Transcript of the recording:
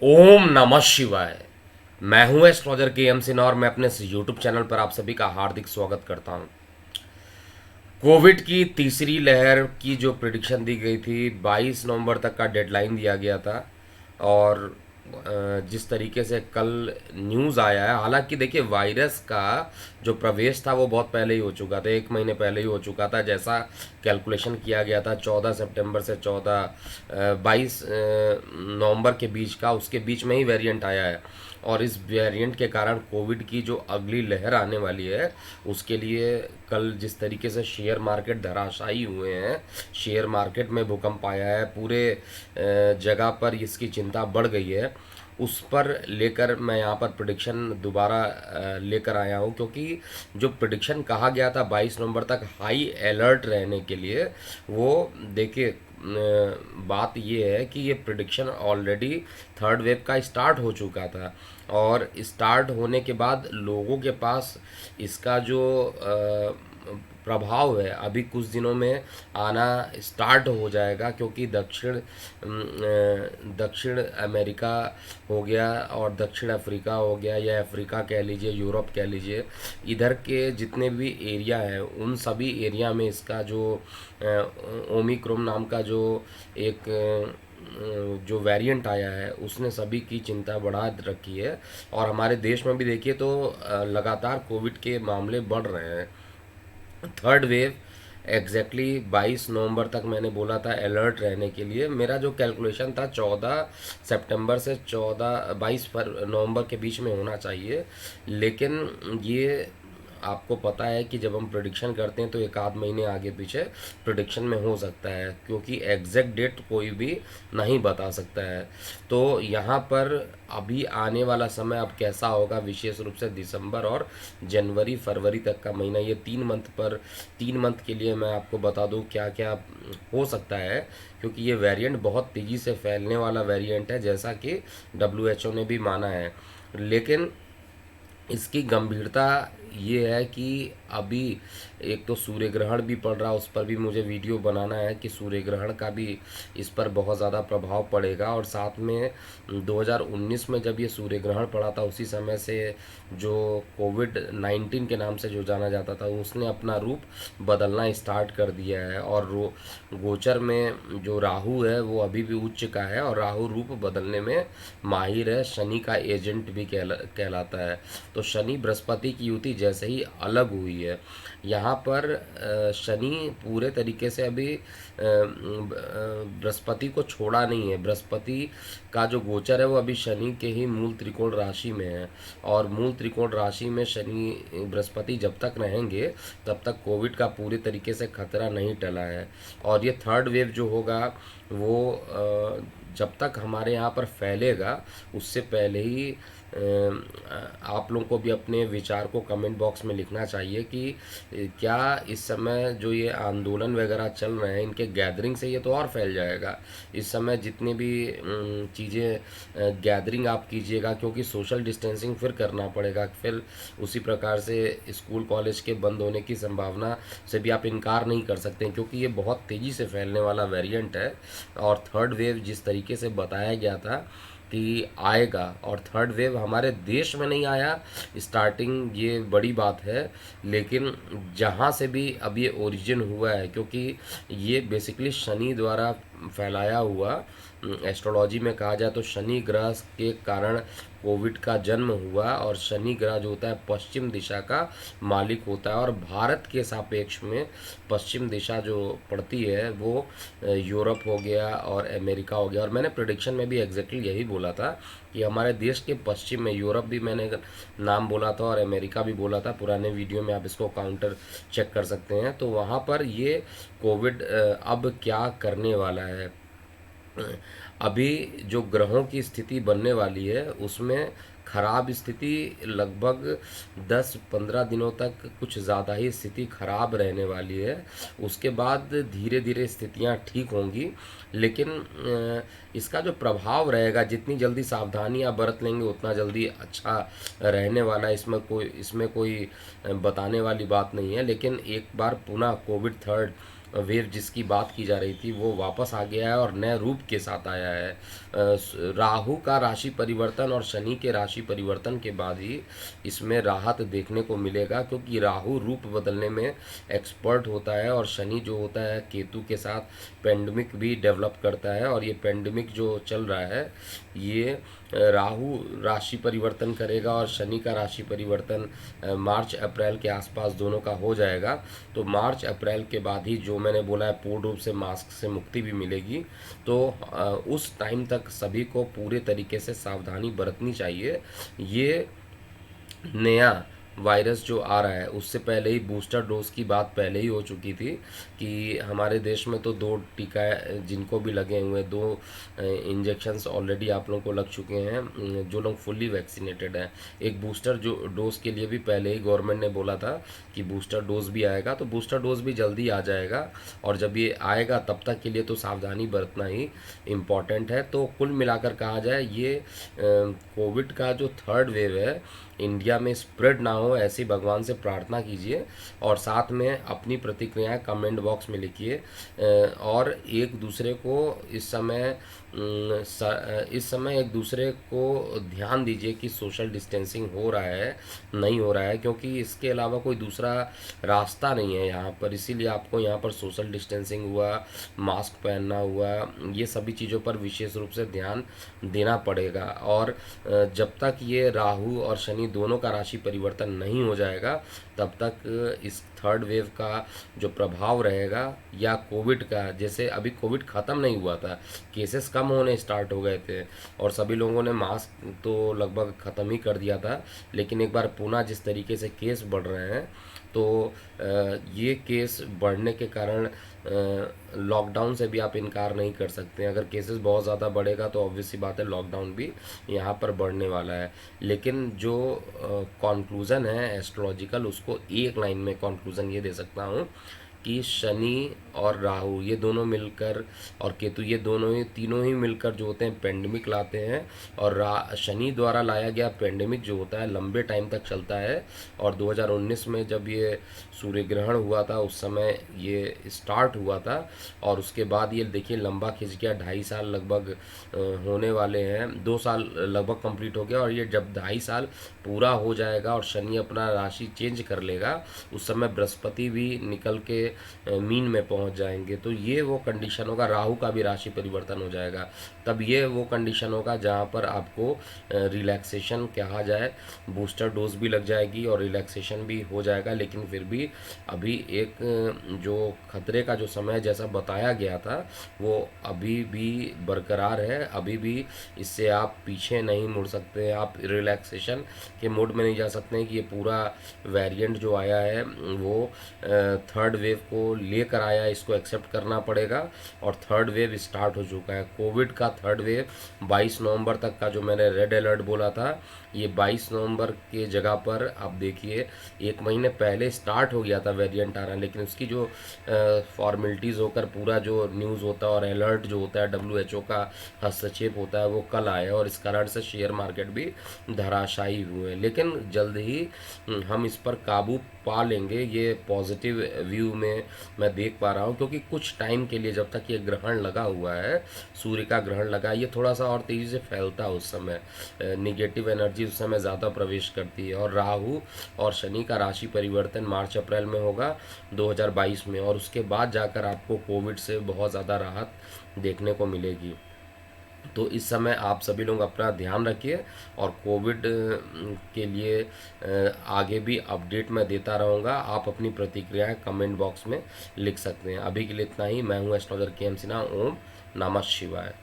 ओम नमः शिवाय। मैं हूं एस्ट्रोलॉजर के एम सिन्हा और मैं अपने यूट्यूब चैनल पर आप सभी का हार्दिक स्वागत करता हूं। कोविड की तीसरी लहर की जो प्रिडिक्शन दी गई थी, 22 नवंबर तक का डेडलाइन दिया गया था। और जिस तरीके से कल न्यूज़ आया है, हालांकि देखिए वायरस का जो प्रवेश था वो बहुत पहले ही हो चुका था, 1 महीने पहले ही हो चुका था। जैसा कैलकुलेशन किया गया था 14 सितंबर से 22 नवंबर के बीच का, उसके बीच में ही वेरिएंट आया है। और इस वेरिएंट के कारण कोविड की जो अगली लहर आने वाली है उसके लिए कल जिस तरीके से शेयर मार्केट धराशायी हुए हैं, शेयर मार्केट में भूकंप आया है, पूरे जगह पर इसकी चिंता बढ़ गई है। उस पर लेकर मैं यहाँ पर प्रिडिक्शन दोबारा लेकर आया हूँ, क्योंकि जो प्रिडिक्शन कहा गया था 22 नवंबर तक हाई अलर्ट रहने के लिए, वो देखिए बात ये है कि ये प्रिडिक्शन ऑलरेडी थर्ड वेव का स्टार्ट हो चुका था। और स्टार्ट होने के बाद लोगों के पास इसका जो प्रभाव है अभी कुछ दिनों में आना स्टार्ट हो जाएगा, क्योंकि दक्षिण अमेरिका हो गया और दक्षिण अफ्रीका हो गया, या अफ्रीका कह लीजिए, यूरोप कह लीजिए, इधर के जितने भी एरिया हैं उन सभी एरिया में इसका जो ओमिक्रॉन नाम का जो एक जो वेरिएंट आया है उसने सभी की चिंता बढ़ा रखी है। और हमारे देश में भी देखिए तो लगातार कोविड के मामले बढ़ रहे हैं। थर्ड वेव एग्जैक्टली 22 नवंबर तक मैंने बोला था अलर्ट रहने के लिए। मेरा जो कैलकुलेशन था 14 सितंबर से 14 22 नवंबर के बीच में होना चाहिए। लेकिन ये आपको पता है कि जब हम प्रिडिक्शन करते हैं तो एक आध महीने आगे पीछे प्रिडिक्शन में हो सकता है, क्योंकि एग्जैक्ट डेट कोई भी नहीं बता सकता है। तो यहाँ पर अभी आने वाला समय अब कैसा होगा, विशेष रूप से दिसंबर और जनवरी फरवरी तक का महीना, ये 3 मंथ के लिए मैं आपको बता दूँ क्या क्या हो सकता है। क्योंकि ये वेरिएंट बहुत तेज़ी से फैलने वाला वेरिएंट है, जैसा कि WHO ने भी माना है। लेकिन इसकी गंभीरता ये है कि अभी एक तो सूर्य ग्रहण भी पड़ रहा, उस पर भी मुझे वीडियो बनाना है कि सूर्य ग्रहण का भी इस पर बहुत ज़्यादा प्रभाव पड़ेगा। और साथ में 2019 में जब ये सूर्य ग्रहण पड़ा था, उसी समय से जो कोविड-19 के नाम से जो जाना जाता था उसने अपना रूप बदलना स्टार्ट कर दिया है। और गोचर में जो राहु है वो अभी भी उच्च का है और राहु रूप बदलने में माहिर है, शनि का एजेंट भी कहलाता है। तो शनि बृहस्पति की युति जैसे ही अलग हुई है, यहाँ पर शनि पूरे तरीके से अभी बृहस्पति को छोड़ा नहीं है। बृहस्पति का जो गोचर है वो अभी शनि के ही मूल त्रिकोण राशि में है। और मूल त्रिकोण राशि में शनि बृहस्पति जब तक रहेंगे तब तक कोविड का पूरी तरीके से खतरा नहीं टला है। और ये थर्ड वेव जो होगा वो जब तक हमारे यहाँ पर फैलेगा उससे पहले ही आप लोगों को भी अपने विचार को कमेंट बॉक्स में लिखना चाहिए कि क्या इस समय जो ये आंदोलन वगैरह चल रहे हैं इनके गैदरिंग से ये तो और फैल जाएगा। इस समय जितनी भी चीज़ें गैदरिंग आप कीजिएगा, क्योंकि सोशल डिस्टेंसिंग फिर करना पड़ेगा, फिर उसी प्रकार से स्कूल कॉलेज के बंद होने की संभावना से भी आप इनकार नहीं कर सकते, क्योंकि ये बहुत तेज़ी से फैलने वाला वेरिएंट है। और थर्ड वेव जिस तरीके से बताया गया था कि आएगा, और थर्ड वेव हमारे देश में नहीं आया स्टार्टिंग, ये बड़ी बात है। लेकिन जहाँ से भी अब ये ओरिजिन हुआ है, क्योंकि ये बेसिकली शनि द्वारा फैलाया हुआ, एस्ट्रोलॉजी में कहा जाए तो शनि ग्रह के कारण कोविड का जन्म हुआ। और शनि ग्रह जो होता है पश्चिम दिशा का मालिक होता है, और भारत के सापेक्ष में पश्चिम दिशा जो पड़ती है वो यूरोप हो गया और अमेरिका हो गया। और मैंने प्रिडिक्शन में भी एग्जैक्टली यही बोला था कि हमारे देश के पश्चिम में, यूरोप भी मैंने नाम बोला था और अमेरिका भी बोला था, पुराने वीडियो में आप इसको काउंटर चेक कर सकते हैं। तो वहाँ पर ये कोविड अब क्या करने वाला है, अभी जो ग्रहों की स्थिति बनने वाली है उसमें खराब स्थिति लगभग 10-15 दिनों तक कुछ ज़्यादा ही स्थिति खराब रहने वाली है। उसके बाद धीरे धीरे स्थितियां ठीक होंगी। लेकिन इसका जो प्रभाव रहेगा, जितनी जल्दी सावधानियां बरत लेंगे उतना जल्दी अच्छा रहने वाला है। इसमें कोई बताने वाली बात नहीं है। लेकिन एक बार पुनः कोविड थर्ड वेव जिसकी बात की जा रही थी वो वापस आ गया है और नए रूप के साथ आया है। राहु का राशि परिवर्तन और शनि के राशि परिवर्तन के बाद ही इसमें राहत देखने को मिलेगा, क्योंकि राहु रूप बदलने में एक्सपर्ट होता है और शनि जो होता है केतु के साथ पेंडेमिक भी डेवलप करता है। और ये पेंडेमिक जो चल रहा है ये राहु राशि परिवर्तन करेगा और शनि का राशि परिवर्तन मार्च अप्रैल के आसपास दोनों का हो जाएगा। तो मार्च अप्रैल के बाद ही जो मैंने बोला है पूर्ण रूप से मास्क से मुक्ति भी मिलेगी। तो उस टाइम तक सभी को पूरे तरीके से सावधानी बरतनी चाहिए। ये नया वायरस जो आ रहा है उससे पहले ही बूस्टर डोज की बात पहले ही हो चुकी थी कि हमारे देश में तो 2 टीका जिनको भी लगे हुए 2 इंजेक्शंस ऑलरेडी आप लोगों को लग चुके हैं, जो लोग फुल्ली वैक्सीनेटेड हैं। एक बूस्टर जो डोज के लिए भी पहले ही गवर्नमेंट ने बोला था कि बूस्टर डोज भी आएगा, तो बूस्टर डोज भी जल्दी आ जाएगा। और जब ये आएगा तब तक के लिए तो सावधानी बरतना ही इम्पॉर्टेंट है। तो कुल मिलाकर कहा जाए ये कोविड का जो थर्ड वेव है इंडिया में स्प्रेड ना हो, ऐसी भगवान से प्रार्थना कीजिए। और साथ में अपनी प्रतिक्रियाएं कमेंट बॉक्स में लिखिए और एक दूसरे को इस समय एक दूसरे को ध्यान दीजिए कि सोशल डिस्टेंसिंग हो रहा है नहीं हो रहा है, क्योंकि इसके अलावा कोई दूसरा रास्ता नहीं है यहाँ पर। इसीलिए आपको यहाँ पर सोशल डिस्टेंसिंग हुआ, मास्क पहनना हुआ, ये सभी चीज़ों पर विशेष रूप से ध्यान देना पड़ेगा। और जब तक ये राहु और शनि दोनों का राशि परिवर्तन नहीं हो जाएगा तब तक इस थर्ड वेव का जो प्रभाव रहेगा या कोविड का, जैसे अभी कोविड ख़त्म नहीं हुआ था, केसेस कम होने स्टार्ट हो गए थे और सभी लोगों ने मास्क तो लगभग ख़त्म ही कर दिया था, लेकिन एक बार पुनः जिस तरीके से केस बढ़ रहे हैं तो ये केस बढ़ने के कारण लॉकडाउन से भी आप इनकार नहीं कर सकते हैं। अगर केसेस बहुत ज़्यादा बढ़ेगा तो ऑब्वियस सी बात है लॉकडाउन भी यहाँ पर बढ़ने वाला है। लेकिन जो कॉन्क्लूज़न है एस्ट्रोलॉजिकल, उसको एक लाइन में कॉन्क्लूज़न ये दे सकता हूँ कि शनि और राहु ये दोनों मिलकर और केतु ये दोनों ही तीनों ही मिलकर जो होते हैं पेंडेमिक लाते हैं। और शनि द्वारा लाया गया पेंडेमिक जो होता है लंबे टाइम तक चलता है। और 2019 में जब ये सूर्य ग्रहण हुआ था उस समय ये स्टार्ट हुआ था और उसके बाद ये देखिए लंबा खिंच गया, 2.5 साल लगभग होने वाले हैं, 2 साल लगभग कंप्लीट हो गया। और ये जब 2.5 साल पूरा हो जाएगा और शनि अपना राशि चेंज कर लेगा उस समय बृहस्पति भी निकल के मीन में पहुंच जाएंगे। तो ये वो कंडीशन होगा, राहु का भी राशि परिवर्तन हो जाएगा, तब ये वो कंडीशन होगा जहाँ पर आपको रिलैक्सेशन कहा जाए, बूस्टर डोज भी लग जाएगी और रिलैक्सेशन भी हो जाएगा। लेकिन फिर भी अभी एक जो खतरे का जो समय जैसा बताया गया था वो अभी भी बरकरार है, अभी भी इससे आप पीछे नहीं मुड़ सकते, आप रिलैक्सेशन के मोड में नहीं जा सकते हैं कि ये पूरा वेरिएंट जो आया है वो थर्ड वेव को लेकर आया है, इसको एक्सेप्ट करना पड़ेगा। और थर्ड वेव स्टार्ट हो चुका है, कोविड का थर्ड वेव 22 नवंबर तक का जो मैंने रेड अलर्ट बोला था ये 22 नवंबर के जगह पर आप देखिए 1 महीने पहले स्टार्ट हो गया था वेरिएंट आना, लेकिन उसकी जो फॉर्मेलिटीज़ होकर पूरा जो न्यूज़ होता है और अलर्ट जो होता है WHO का हस्तक्षेप होता है वो कल आया और इस कारण से शेयर मार्केट भी धराशायी हुए। लेकिन जल्द ही हम इस पर काबू पा लेंगे, ये पॉजिटिव व्यू में मैं देख पा रहा हूँ। क्योंकि कुछ टाइम के लिए जब तक ये ग्रहण लगा हुआ है, सूर्य का ग्रहण लगा, ये थोड़ा सा और तेज़ी से फैलता है, उस समय निगेटिव एनर्जी उस समय ज़्यादा प्रवेश करती है। और राहु और शनि का राशि परिवर्तन मार्च अप्रैल में होगा 2022 में और उसके बाद जाकर आपको कोविड से बहुत ज़्यादा राहत देखने को मिलेगी। तो इस समय आप सभी लोग अपना ध्यान रखिए और कोविड के लिए आगे भी अपडेट मैं देता रहूँगा। आप अपनी प्रतिक्रियाएं कमेंट बॉक्स में लिख सकते हैं। अभी के लिए इतना ही। मैं हूँ एस्ट्रोलॉजर KM सिन्हा। ओम नमः शिवाय।